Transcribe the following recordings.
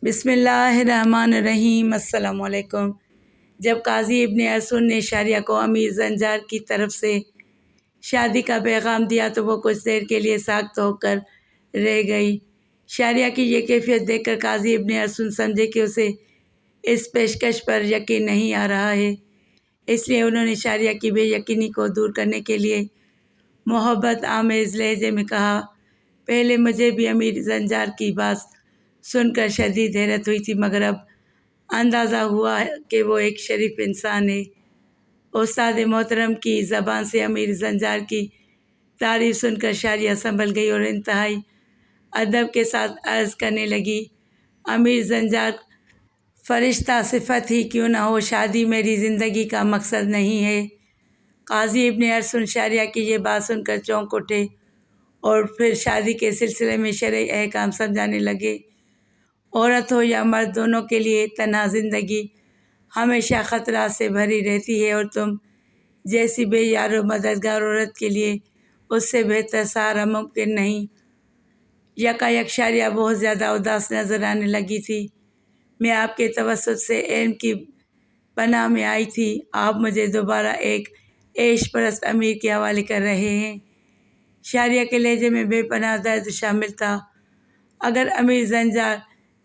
بسم اللہ الرحمن الرحیم۔ السلام علیکم۔ جب قاضی ابن ارسطو نے شاریہ کو امیر زنجار کی طرف سے شادی کا پیغام دیا تو وہ کچھ دیر کے لیے ساکت ہو کر رہ گئی۔ شاریہ کی یہ کیفیت دیکھ کر قاضی ابن ارسطو سمجھے کہ اسے اس پیشکش پر یقین نہیں آ رہا ہے، اس لیے انہوں نے شاریہ کی بے یقینی کو دور کرنے کے لیے محبت آمیز لہجے میں کہا، پہلے مجھے بھی امیر زنجار کی بات سن کر شدید حیرت ہوئی تھی، مگر اب اندازہ ہوا کہ وہ ایک شریف انسان ہے۔ استاد محترم کی زبان سے امیر زنجار کی تعریف سن کر شاریہ سنبھل گئی اور انتہائی ادب کے ساتھ عرض کرنے لگی، امیر زنجار، فرشتہ صفت ہی کیوں نہ ہو، شادی میری زندگی کا مقصد نہیں ہے۔ قاضی ابن ارسطو شاریہ کی یہ بات سن کر چونک اٹھے اور پھر شادی کے سلسلے میں شرعی احکام سمجھانے لگے۔ عورت ہو یا مرد، دونوں کے لیے تنہا زندگی ہمیشہ خطرات سے بھری رہتی ہے، اور تم جیسی بے یار و مددگار عورت کے لیے اس سے بہتر سہارا ممکن نہیں۔ یکایک شاریہ بہت زیادہ اداس نظر آنے لگی تھی۔ میں آپ کے توسط سے علم کی پناہ میں آئی تھی، آپ مجھے دوبارہ ایک عیش پرست امیر کے حوالے کر رہے ہیں۔ شاریہ کے لہجے میں بے پناہ درد شامل تھا۔ اگر امیر زنجار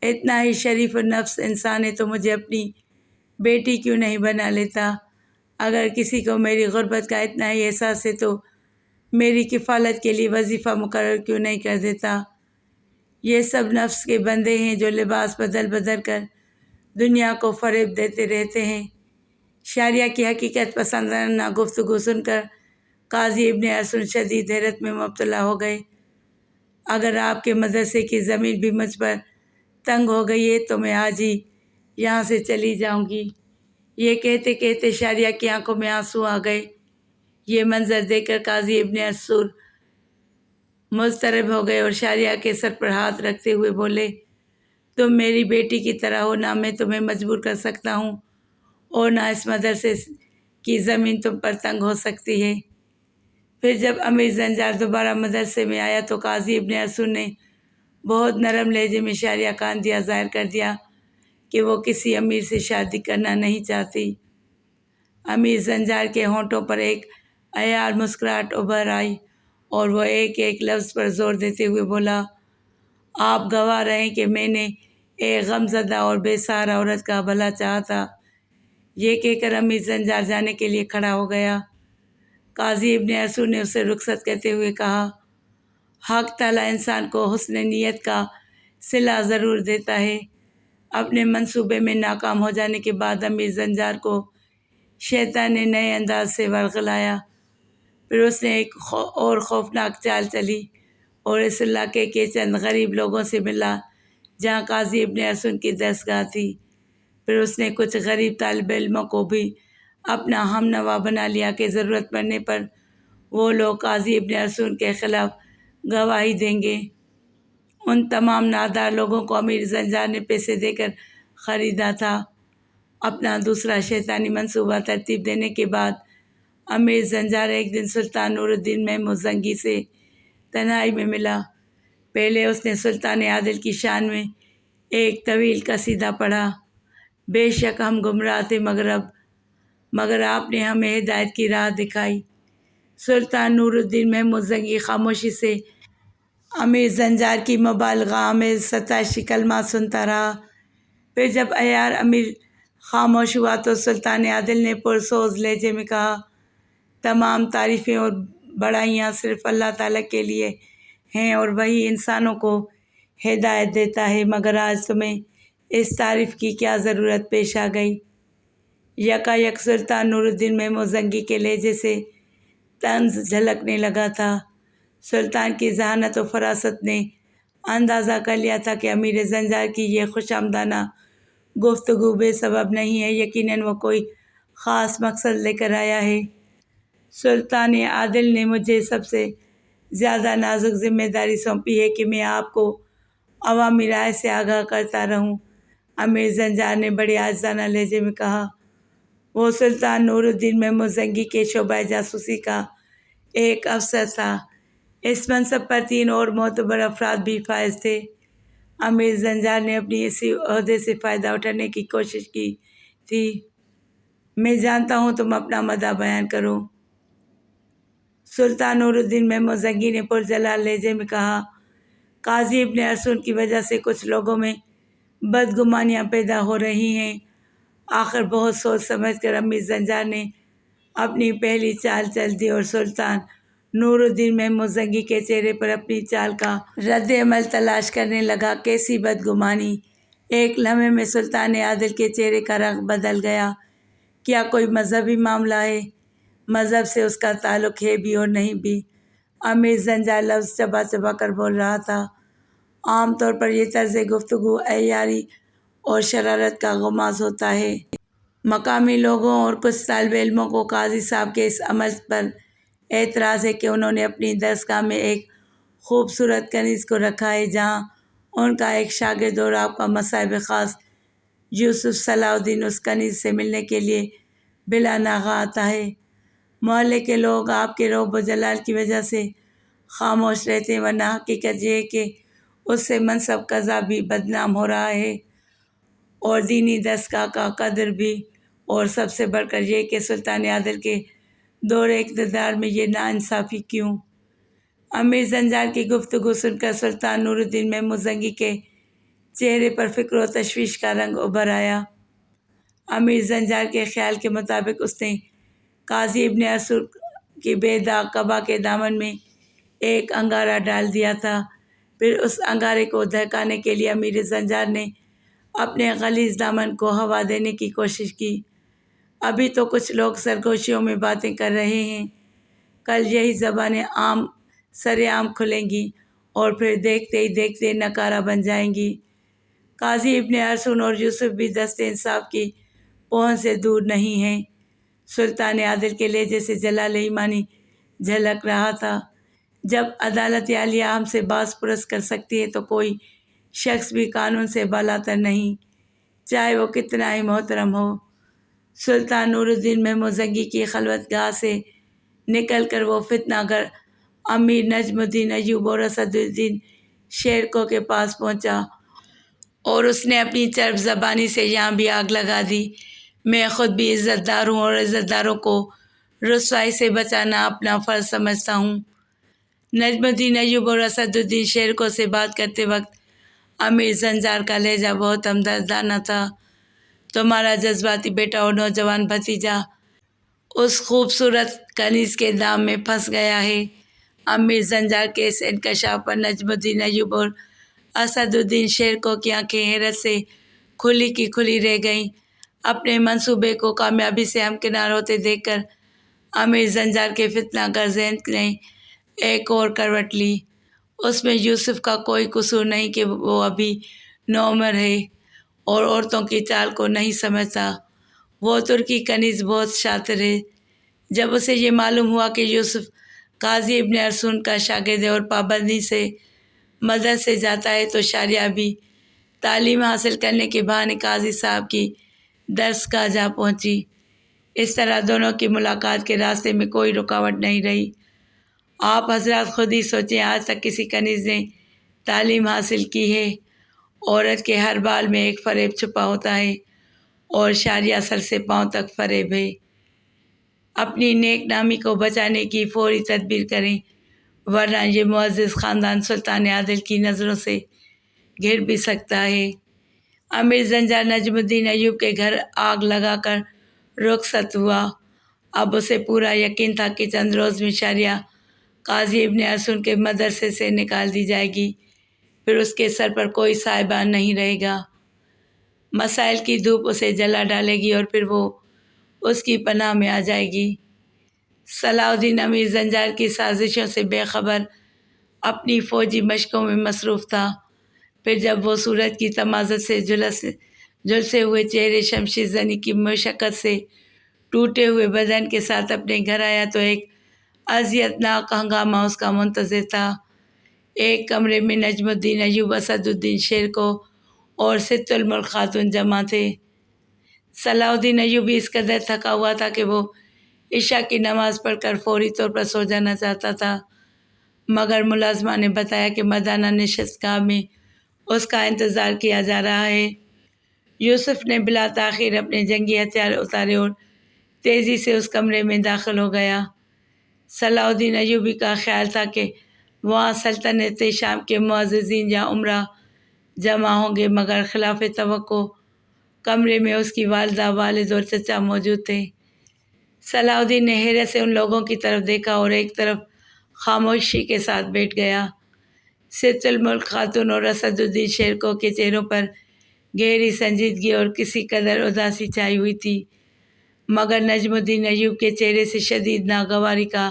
اتنا ہی شریف النفس انسان ہے تو مجھے اپنی بیٹی کیوں نہیں بنا لیتا؟ اگر کسی کو میری غربت کا اتنا ہی احساس ہے تو میری کفالت کے لیے وظیفہ مقرر کیوں نہیں کر دیتا؟ یہ سب نفس کے بندے ہیں جو لباس بدل بدل کر دنیا کو فریب دیتے رہتے ہیں۔ شاریہ کی حقیقت پسندانہ گفتگو سن کر قاضی ابن ارسطو شدید حیرت میں مبتلا ہو گئے۔ اگر آپ کے مدرسے کی زمین بھی مجھ پر تنگ ہو گئی ہے تو میں آج ہی یہاں سے چلی جاؤں گی۔ یہ کہتے کہتے شاریہ کی آنکھوں میں آنسو آ گئے۔ یہ منظر دیکھ کر قاضی ابن ارسطو مضطرب ہو گئے اور شاریہ کے سر پر ہاتھ رکھتے ہوئے بولے، تم میری بیٹی کی طرح ہو، نہ میں تمہیں مجبور کر سکتا ہوں اور نہ اس مدرسے کی زمین تم پر تنگ ہو سکتی ہے۔ پھر جب امیر زنجار دوبارہ مدرسے میں آیا تو قاضی ابن ارسطو نے بہت نرم لہجے میں شاریہ کا اندیہ ظاہر کر دیا کہ وہ کسی امیر سے شادی کرنا نہیں چاہتی۔ امیر زنجار کے ہونٹوں پر ایک عیار مسکراہٹ ابھر آئی اور وہ ایک ایک لفظ پر زور دیتے ہوئے بولا، آپ گواہ رہیں کہ میں نے ایک غمزدہ اور بے سہارا عورت کا بھلا چاہا تھا۔ یہ کہہ کر امیر زنجار جانے کے لیے کھڑا ہو گیا۔ قاضی ابن ارسطو نے اسے رخصت کرتے ہوئے کہا، حق تعالیٰ انسان کو حسن نیت کا صلہ ضرور دیتا ہے۔ اپنے منصوبے میں ناکام ہو جانے کے بعد امیر زنجار کو شیطان نے نئے انداز سے ورغلایا۔ پھر اس نے ایک اور خوفناک چال چلی اور اس علاقے کے چند غریب لوگوں سے ملا جہاں قاضی ابن ارسطو کی درسگاہ تھی۔ پھر اس نے کچھ غریب طالب علموں کو بھی اپنا ہم نوا بنا لیا کہ ضرورت پڑنے پر وہ لوگ قاضی ابن ارسطو کے خلاف گواہی دیں گے۔ ان تمام نادار لوگوں کو امیر زنجار نے پیسے دے کر خریدا تھا۔ اپنا دوسرا شیطانی منصوبہ ترتیب دینے کے بعد امیر زنجار ایک دن سلطان نور الدین محمود زنگی سے تنہائی میں ملا۔ پہلے اس نے سلطان عادل کی شان میں ایک طویل قصیدہ پڑھا، بے شک ہم گمراہ تھے مگر آپ نے ہمیں ہدایت کی راہ دکھائی۔ سلطان نور الدین محمود زنگی خاموشی سے امیر زنجار کی مبالغہ آمیز ستائشی کلمات سنتا رہا۔ پھر جب عیار امیر خاموش ہوا تو سلطان عادل نے پرسوز لہجے میں کہا، تمام تعریفیں اور بڑائیاں صرف اللہ تعالیٰ کے لیے ہیں اور وہی انسانوں کو ہدایت دیتا ہے، مگر آج تمہیں اس تعریف کی کیا ضرورت پیش آ گئی؟ یکایک سلطان نور الدین محمود زنگی کے لہجے سے طنز جھلکنے لگا تھا۔ سلطان کی ذہانت و فراست نے اندازہ کر لیا تھا کہ امیر زنجار کی یہ خوش آمدانہ گفتگو بے سبب نہیں ہے، یقیناً وہ کوئی خاص مقصد لے کر آیا ہے۔ سلطان عادل نے مجھے سب سے زیادہ نازک ذمہ داری سونپی ہے کہ میں آپ کو عوامی رائے سے آگاہ کرتا رہوں۔ امیر زنجار نے بڑے عاجزانہ لہجے میں کہا۔ وہ سلطان نور الدین محمود زنگی کے شعبہ جاسوسی کا ایک افسر تھا۔ اس منصب پر 3 اور معتبر افراد بھی فائز تھے۔ امیر زنجار نے اپنی اسی عہدے سے فائدہ اٹھانے کی کوشش کی تھی۔ میں جانتا ہوں تم اپنا مدح بیان کرو۔ سلطان نور الدین محمود نے پرجلال لہجے میں کہا، قاضی ابن ارسطو کی وجہ سے کچھ لوگوں میں بدگمانیاں پیدا ہو رہی ہیں۔ آخر بہت سوچ سمجھ کر امیر زنجار نے اپنی پہلی چال چل دی اور سلطان نور الدین محمود کے چہرے پر اپنی چال کا رد عمل تلاش کرنے لگا۔ کیسی بدگمانی! ایک لمحے میں سلطان عادل کے چہرے کا رنگ بدل گیا۔ کیا کوئی مذہبی معاملہ ہے؟ مذہب سے اس کا تعلق ہے بھی اور نہیں بھی۔ امیر زنجار لفظ چبا چبا کر بول رہا تھا۔ عام طور پر یہ طرز گفتگو عیاری اور شرارت کا غماز ہوتا ہے۔ مقامی لوگوں اور کچھ طالب علموں کو قاضی صاحب کے اس عمل پر اعتراض ہے کہ انہوں نے اپنی درسگاہ میں ایک خوبصورت کنیز کو رکھا ہے جہاں ان کا ایک شاگرد اور آپ کا مصاحب خاص یوسف صلاح الدین اس کنیز سے ملنے کے لیے بلا ناغہ آتا ہے۔ محلے کے لوگ آپ کے رعب و جلال کی وجہ سے خاموش رہتے ہیں، ورنہ حقیقت یہ ہے کہ اس سے منصب قضا بھی بدنام ہو رہا ہے اور دینی درسگاہ کا قدر بھی، اور سب سے بڑھ کر یہ کہ سلطان عادل کے دور اقتدار میں یہ ناانصافی کیوں؟ امیر زنجار کی گفتگو سن کر سلطان نور الدین محمود کے چہرے پر فکر و تشویش کا رنگ ابھر آیا۔ امیر زنجار کے خیال کے مطابق اس نے قاضی ابن ارسطو کی بے داغ قبا کے دامن میں ایک انگارہ ڈال دیا تھا۔ پھر اس انگارے کو دہکانے کے لیے امیر زنجار نے اپنے غلیظ دامن کو ہوا دینے کی کوشش کی۔ ابھی تو کچھ لوگ سرگوشیوں میں باتیں کر رہے ہیں، کل یہی زبانیں سر عام کھلیں گی اور پھر دیکھتے ہی دیکھتے نکارہ بن جائیں گی۔ قاضی ابن ارسطو اور یوسف بھی دست انصاف کی پہنچ سے دور نہیں ہیں۔ سلطان عادل کے لہجے سے جلال ایمانی جھلک رہا تھا۔ جب عدالت عالیہ ہم سے باز پرس کر سکتی ہے تو کوئی شخص بھی قانون سے بالاتر نہیں، چاہے وہ کتنا ہی محترم ہو۔ سلطان نور الدین محمود کی خلوت گاہ سے نکل کر وہ فتنہ گر امیر نجم الدین ایوب اور اسد الدین شیرکو کے پاس پہنچا اور اس نے اپنی چرب زبانی سے یہاں بھی آگ لگا دی۔ میں خود بھی عزت دار ہوں اور عزت داروں کو رسوائی سے بچانا اپنا فرض سمجھتا ہوں۔ نجم الدین ایوب اور اسد الدین شیرکو سے بات کرتے وقت امیر زنجار کا لہجہ بہت ہمدردانہ تھا۔ تمہارا جذباتی بیٹا اور نوجوان بھتیجا اس خوبصورت کنیز کے دام میں پھنس گیا ہے۔ امیر زنجار کے اس انکشاف پر نجم الدین ایوب اور اسد الدین شیرکو کی آنکھیں حیرت سے کھلی کی کھلی رہ گئیں۔ اپنے منصوبے کو کامیابی سے ہمکنار ہوتے دیکھ کر امیر زنجار کے فتنہ گر ذہن نے ایک اور کروٹ لی۔ اس میں یوسف کا کوئی قصور نہیں کہ وہ ابھی نوعمر ہے اور عورتوں کی چال کو نہیں سمجھتا۔ وہ ترکی کنیز بہت شاطر ہے۔ جب اسے یہ معلوم ہوا کہ یوسف قاضی ابن ارسطو کا شاگرد ہے اور پابندی سے مدرسے جاتا ہے تو شاریہ بھی تعلیم حاصل کرنے کے بہانے قاضی صاحب کی درسگاہ جا پہنچی۔ اس طرح دونوں کی ملاقات کے راستے میں کوئی رکاوٹ نہیں رہی۔ آپ حضرات خود ہی سوچیں، آج تک کسی کنیز نے تعلیم حاصل کی ہے؟ عورت کے ہر بال میں ایک فریب چھپا ہوتا ہے اور شاریہ سر سے پاؤں تک فریب ہے۔ اپنی نیک نامی کو بچانے کی فوری تدبیر کریں، ورنہ یہ معزز خاندان سلطان عادل کی نظروں سے گر بھی سکتا ہے۔ امیر زنجار نجم الدین ایوب کے گھر آگ لگا کر رخصت ہوا۔ اب اسے پورا یقین تھا کہ چند روز میں شاریہ قاضی ابن ارسطو کے مدرسے سے نکال دی جائے گی، پھر اس کے سر پر کوئی سائبان نہیں رہے گا۔ مسائل کی دھوپ اسے جلا ڈالے گی اور پھر وہ اس کی پناہ میں آ جائے گی۔ صلاح الدین امیر زنجار کی سازشوں سے بے خبر اپنی فوجی مشقوں میں مصروف تھا۔ پھر جب وہ سورج کی تمازت سے جھلسے ہوئے چہرے، شمشیر زنی کی مشقت سے ٹوٹے ہوئے بدن کے ساتھ اپنے گھر آیا تو ایک اذیت ناک ہنگامہ اس کا منتظر تھا۔ ایک کمرے میں نجم الدین ایوب، اسد الدین شیرکو اور ست الملک خاتون جمع تھے۔ صلاح الدین ایوبی اس قدر تھکا ہوا تھا کہ وہ عشاء کی نماز پڑھ کر فوری طور پر سو جانا چاہتا تھا، مگر ملازمہ نے بتایا کہ مردانہ نشست گاہ میں اس کا انتظار کیا جا رہا ہے۔ یوسف نے بلا تاخیر اپنے جنگی ہتھیار اتارے اور تیزی سے اس کمرے میں داخل ہو گیا۔ صلاح الدین ایوبی کا خیال تھا کہ وہاں سلطنت شام کے معززین یا عمرہ جمع ہوں گے، مگر خلاف توقع کمرے میں اس کی والدہ، والد اور چچا موجود تھے۔ صلاح الدین نے حیرت سے ان لوگوں کی طرف دیکھا اور ایک طرف خاموشی کے ساتھ بیٹھ گیا۔ ست الملک خاتون اور اسد الدین شیرکو کے چہروں پر گہری سنجیدگی اور کسی قدر اداسی چھائی ہوئی تھی، مگر نجم الدین ایوب کے چہرے سے شدید ناگواری کا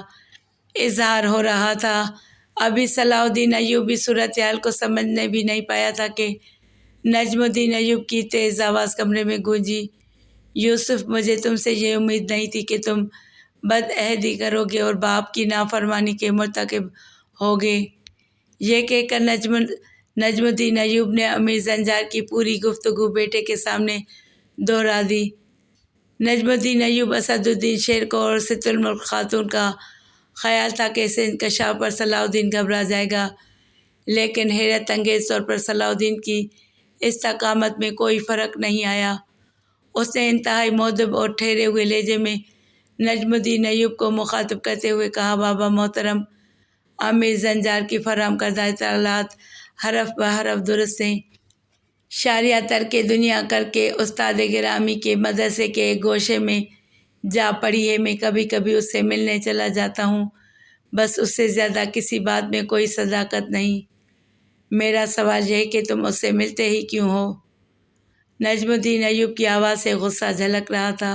اظہار ہو رہا تھا۔ ابھی صلاح الدین ایوب اس صورتحال کو سمجھنے بھی نہیں پایا تھا کہ نجم الدین ایوب کی تیز آواز کمرے میں گونجی، یوسف، مجھے تم سے یہ امید نہیں تھی کہ تم بد عہدی کرو گے اور باپ کی نافرمانی کے مرتکب ہوگے۔ یہ کہہ کر نجم الدین ایوب نے امیر زنجار کی پوری گفتگو بیٹے کے سامنے دہرا دی۔ نجم الدین ایوب، اسد الدین شیرکو اور ست الملک خاتون کا خیال تھا کہ اس انکشاف پر صلاح الدین گھبرا جائے گا، لیکن حیرت انگیز طور پر صلاح الدین کی استقامت میں کوئی فرق نہیں آیا۔ اس نے انتہائی مؤدب اور ٹھہرے ہوئے لہجے میں نجم الدین ایوب کو مخاطب کرتے ہوئے کہا، بابا محترم، امیر زنجار کی فراہم کردہ اطلاعات حرف بحرف درست ہیں۔ شاریہ ترک دنیا کر کے استاد گرامی کے مدرسے کے ایک گوشے میں جا پڑی ہے۔ میں کبھی کبھی اس سے ملنے چلا جاتا ہوں، بس اس سے زیادہ کسی بات میں کوئی صداقت نہیں۔ میرا سوال یہ ہے کہ تم اس سے ملتے ہی کیوں ہو؟ نجم الدین ایوب کی آواز سے غصہ جھلک رہا تھا۔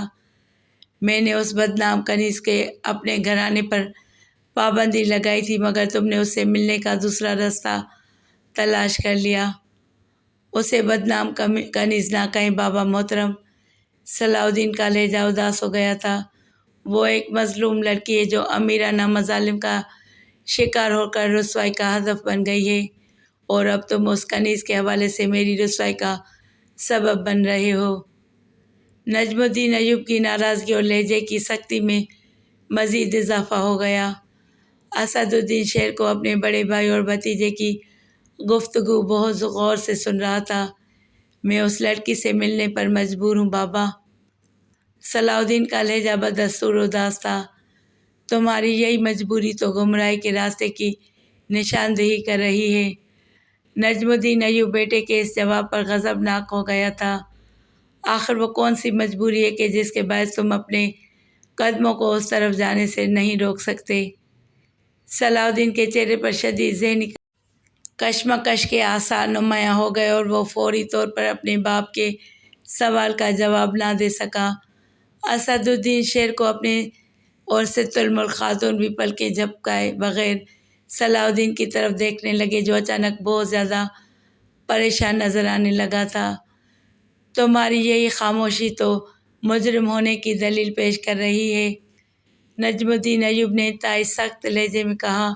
میں نے اس بدنام کنیز کے اپنے گھرانے پر پابندی لگائی تھی، مگر تم نے اس سے ملنے کا دوسرا راستہ تلاش کر لیا۔ اسے بدنام کنیز نہ کہیں بابا محترم۔ صلاح الدین کا لہجہ اداس ہو گیا تھا۔ وہ ایک مظلوم لڑکی ہے جو امیرانہ مظالم کا شکار ہو کر رسوائی کا ہدف بن گئی ہے، اور اب تم اس کنیز کے حوالے سے میری رسوائی کا سبب بن رہے ہو۔ نجم الدین ایوب کی ناراضگی اور لہجے کی سختی میں مزید اضافہ ہو گیا۔ اسد الدین شیر کو اپنے بڑے بھائی اور بھتیجے کی گفتگو بہت غور سے سن رہا تھا۔ میں اس لڑکی سے ملنے پر مجبور ہوں بابا۔ صلاح الدین کا لہجہ بدستور اداس تھا۔ تمہاری یہی مجبوری تو گمراہی کے راستے کی نشاندہی کر رہی ہے۔ نجم الدین ایوب بیٹے کے اس جواب پر غضبناک ہو گیا تھا۔ آخر وہ کون سی مجبوری ہے کہ جس کے باعث تم اپنے قدموں کو اس طرف جانے سے نہیں روک سکتے؟ صلاح الدین کے چہرے پر شدید ذہنی کشمکش کے آثار نمایاں ہو گئے اور وہ فوری طور پر اپنے باپ کے سوال کا جواب نہ دے سکا۔ اسد الدین شیر کو اپنے اور ست الملک خاتون بھی پلکیں جھپکائے بغیر صلاح الدین کی طرف دیکھنے لگے، جو اچانک بہت زیادہ پریشان نظر آنے لگا تھا۔ تمہاری یہی خاموشی تو مجرم ہونے کی دلیل پیش کر رہی ہے، نجم الدین ایوب نے انتہائی سخت لہجے میں کہا۔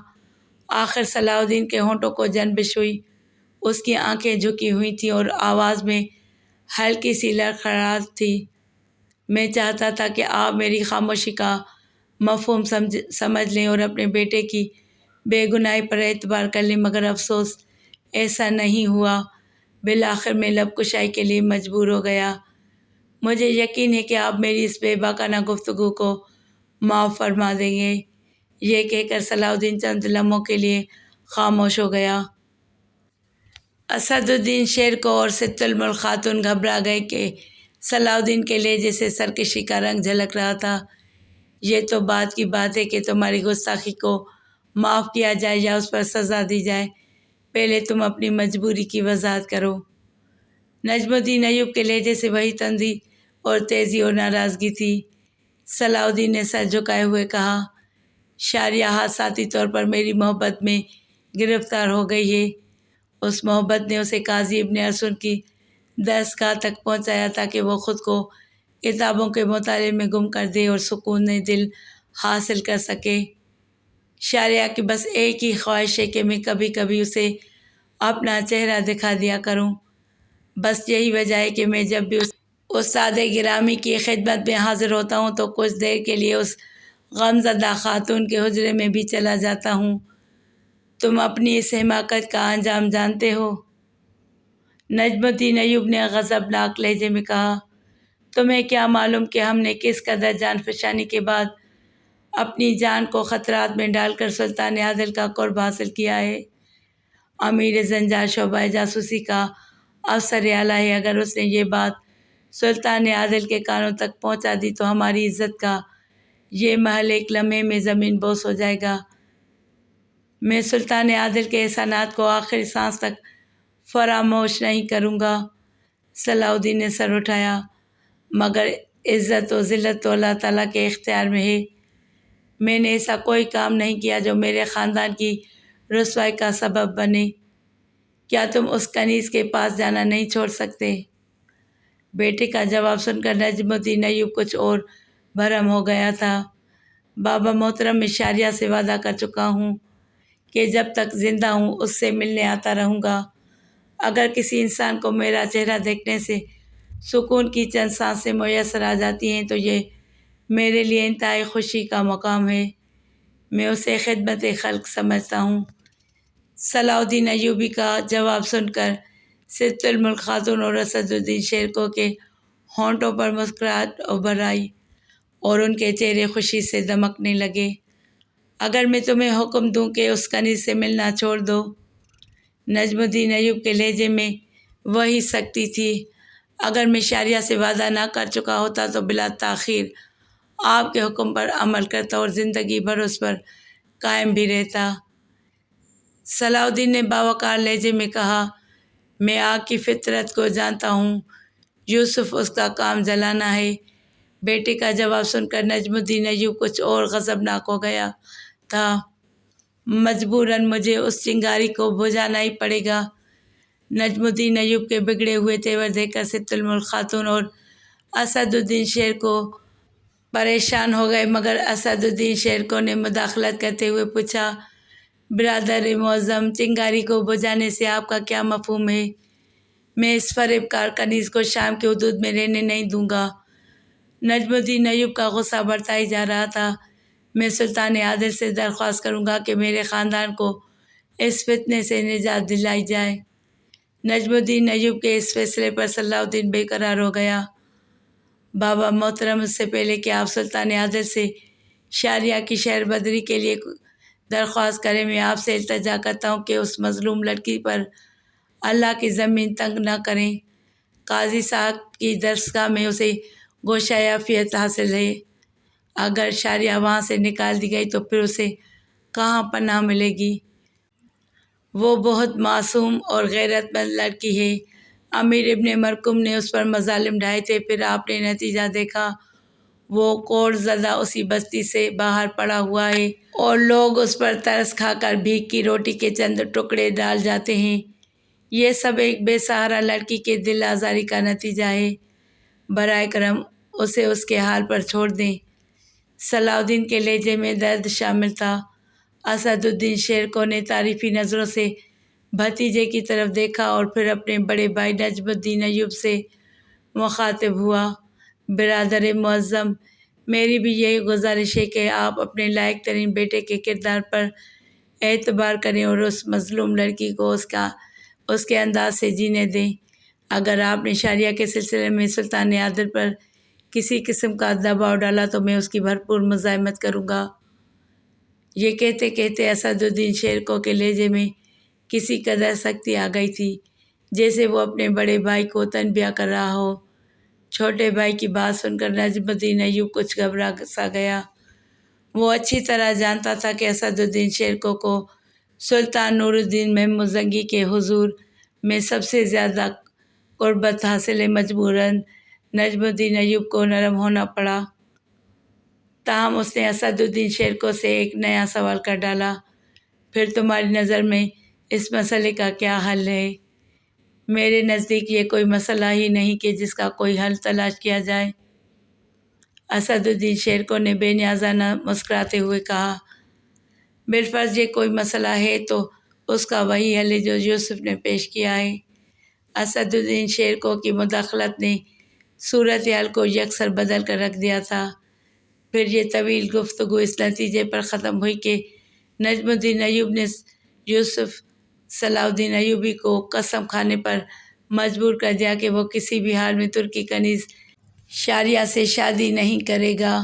آخر صلاح الدین کے ہونٹوں کو جنبش ہوئی، اس کی آنکھیں جھکی ہوئی تھیں اور آواز میں ہلکی سی لڑکھڑاہٹ تھی۔ میں چاہتا تھا کہ آپ میری خاموشی کا مفہوم سمجھ لیں اور اپنے بیٹے کی بے گناہی پر اعتبار کر لیں، مگر افسوس ایسا نہیں ہوا۔ بالآخر میں لب کشائی کے لیے مجبور ہو گیا۔ مجھے یقین ہے کہ آپ میری اس بے باکانہ گفتگو کو معاف فرما دیں گے۔ یہ کہہ کر صلاح الدین چند لمحوں کے لیے خاموش ہو گیا۔ اسد الدین شیر کو اور ست الملک خاتون گھبرا گئے کہ صلاح الدین کے لہجے سے سرکشی کا رنگ جھلک رہا تھا۔ یہ تو بات کی بات ہے کہ تمہاری گستاخی کو معاف کیا جائے یا اس پر سزا دی جائے، پہلے تم اپنی مجبوری کی وضاحت کرو۔ نجم الدین ایوب کے لہجے سے وہی تندی اور تیزی اور ناراضگی تھی۔ صلاح الدین نے سر جھکائے ہوئے کہا، شاریہ حادثاتی طور پر میری محبت میں گرفتار ہو گئی ہے۔ اس محبت نے اسے قاضی ابن ارسطو کی درسگاہ تک پہنچایا تاکہ وہ خود کو کتابوں کے مطالعے میں گم کر دے اور سکون دل حاصل کر سکے۔ شاریہ کی بس ایک ہی خواہش ہے کہ میں کبھی کبھی اسے اپنا چہرہ دکھا دیا کروں۔ بس یہی وجہ ہے کہ میں جب بھی اس استاد گرامی کی خدمت میں حاضر ہوتا ہوں تو کچھ دیر کے لیے اس غمزدہ خاتون کے حجرے میں بھی چلا جاتا ہوں۔ تم اپنی اس حماقت کا انجام جانتے ہو؟ نجم الدین ایوب نے غضبناک لہجے میں کہا، تمہیں کیا معلوم کہ ہم نے کس قدر جان فشانی کے بعد اپنی جان کو خطرات میں ڈال کر سلطان عادل کا قرب حاصل کیا ہے۔ امیر زنجار شعبہ جاسوسی کا افسر اعلیٰ ہے، اگر اس نے یہ بات سلطان عادل کے کانوں تک پہنچا دی تو ہماری عزت کا یہ محل ایک لمحے میں زمین بوس ہو جائے گا۔ میں سلطان عادل کے احسانات کو آخری سانس تک فراموش نہیں کروں گا۔ صلاح الدین نے سر اٹھایا، مگر عزت و ذلت تو اللہ تعالیٰ کے اختیار میں ہے۔ میں نے ایسا کوئی کام نہیں کیا جو میرے خاندان کی رسوائی کا سبب بنے۔ کیا تم اس کنیز کے پاس جانا نہیں چھوڑ سکتے؟ بیٹے کا جواب سن کر نجم الدین ایوب کچھ اور بھرم ہو گیا تھا۔ بابا محترم، میں شاریہ سے وعدہ کر چکا ہوں کہ جب تک زندہ ہوں اس سے ملنے آتا رہوں گا۔ اگر کسی انسان کو میرا چہرہ دیکھنے سے سکون کی چند سانسیں میسر آ جاتی ہیں تو یہ میرے لیے انتہائی خوشی کا مقام ہے۔ میں اسے خدمت خلق سمجھتا ہوں۔ صلاح الدین ایوبی کا جواب سن کر ست الملک خاتون اور اسد الدین شیرکو کے ہونٹوں پر مسکراہٹ ابھر آئی اور ان کے چہرے خوشی سے دمکنے لگے۔ اگر میں تمہیں حکم دوں کہ اس کنیز سے ملنا چھوڑ دو؟ نجم الدین ایوب کے لہجے میں وہی سختی تھی۔ اگر میں شاریہ سے وعدہ نہ کر چکا ہوتا تو بلا تاخیر آپ کے حکم پر عمل کرتا اور زندگی بھر اس پر قائم بھی رہتا۔ صلاح الدین نے باوقار لہجے میں کہا، میں آگ کی فطرت کو جانتا ہوں، یوسف اس کا کام جلانا ہے۔ بیٹے کا جواب سن کر نجم الدین ایوب کچھ اور غضبناک ہو گیا تھا۔ مجبوراً مجھے اس چنگاری کو بجھانا ہی پڑے گا۔ نجم الدین ایوب کے بگڑے ہوئے تیور دیکھ کر ست الملک خاتون اور اسد الدین شیرکو پریشان ہو گئے، مگر اسد الدین شیرکو نے مداخلت کرتے ہوئے پوچھا، برادر معظم، چنگاری کو بجھانے سے آپ کا کیا مفہوم ہے؟ میں اس فریب کار کنیز کو شام کے حدود میں رہنے نہیں دوں گا۔ نجم الدین ایوب کا غصہ بڑھتا ہی جا رہا تھا۔ میں سلطان عادل سے درخواست کروں گا کہ میرے خاندان کو اس فتنے سے نجات دلائی جائے۔ نجم الدین ایوب کے اس فیصلے پر صلاح الدین بے قرار ہو گیا۔ بابا محترم، اس سے پہلے کہ آپ سلطان عادل سے شاریہ کی شہر بدری کے لیے درخواست کریں، میں آپ سے التجا کرتا ہوں کہ اس مظلوم لڑکی پر اللہ کی زمین تنگ نہ کریں۔ قاضی صاحب کی درسگاہ میں اسے گوشہ عافیت حاصل ہے۔ اگر شاریہ وہاں سے نکال دی گئی تو پھر اسے کہاں پناہ ملے گی؟ وہ بہت معصوم اور غیرت مند لڑکی ہے۔ امیر ابن مرکم نے اس پر مظالم ڈھائے تھے، پھر آپ نے نتیجہ دیکھا، وہ کوڑ زدہ اسی بستی سے باہر پڑا ہوا ہے اور لوگ اس پر ترس کھا کر بھیک کی روٹی کے چند ٹکڑے ڈال جاتے ہیں۔ یہ سب ایک بے سہارا لڑکی کے دل آزاری کا نتیجہ ہے۔ برائے کرم اسے اس کے حال پر چھوڑ دیں۔ صلاح الدین کے لہجے میں درد شامل تھا۔ اسد الدین شیرکو نے تعریفی نظروں سے بھتیجے کی طرف دیکھا اور پھر اپنے بڑے بھائی نجم الدین ایوب سے مخاطب ہوا، برادر معظم، میری بھی یہی گزارش ہے کہ آپ اپنے لائق ترین بیٹے کے کردار پر اعتبار کریں اور اس مظلوم لڑکی کو اس کے انداز سے جینے دیں۔ اگر آپ نے شاریہ کے سلسلے میں سلطان عادل پر کسی قسم کا دباؤ ڈالا تو میں اس کی بھرپور مزاحمت کروں گا۔ یہ کہتے کہتے اسد الدین شیرکو کے لہجے میں کسی قدر سختی آ گئی تھی، جیسے وہ اپنے بڑے بھائی کو تنبیہ کر رہا ہو۔ چھوٹے بھائی کی بات سن کر نجم الدین ایوب کچھ گھبرا سا گیا۔ وہ اچھی طرح جانتا تھا کہ اسد الدین شیرکو کو سلطان نور الدین محمود زنگی کے حضور میں سب سے زیادہ قربت حاصل ہے۔ مجبوراً نجم الدین ایوب کو نرم ہونا پڑا۔ تاہم اس نے اسد الدین شیرکو سے ایک نیا سوال کر ڈالا، پھر تمہاری نظر میں اس مسئلے کا کیا حل ہے؟ میرے نزدیک یہ کوئی مسئلہ ہی نہیں کہ جس کا کوئی حل تلاش کیا جائے۔ اسد الدین شیرکو نے بے نیازانہ مسکراتے ہوئے کہا، بالفرض یہ کوئی مسئلہ ہے تو اس کا وہی حل ہے جو یوسف نے پیش کیا ہے۔ اسد الدین شیرکو کی مداخلت نے صورتحال کو یکسر بدل کر رکھ دیا تھا۔ پھر یہ طویل گفتگو اس نتیجے پر ختم ہوئی کہ نجم الدین ایوب نے یوسف صلاح الدین ایوبی کو قسم کھانے پر مجبور کر دیا کہ وہ کسی بھی حال میں ترکی کنیز شاریہ سے شادی نہیں کرے گا۔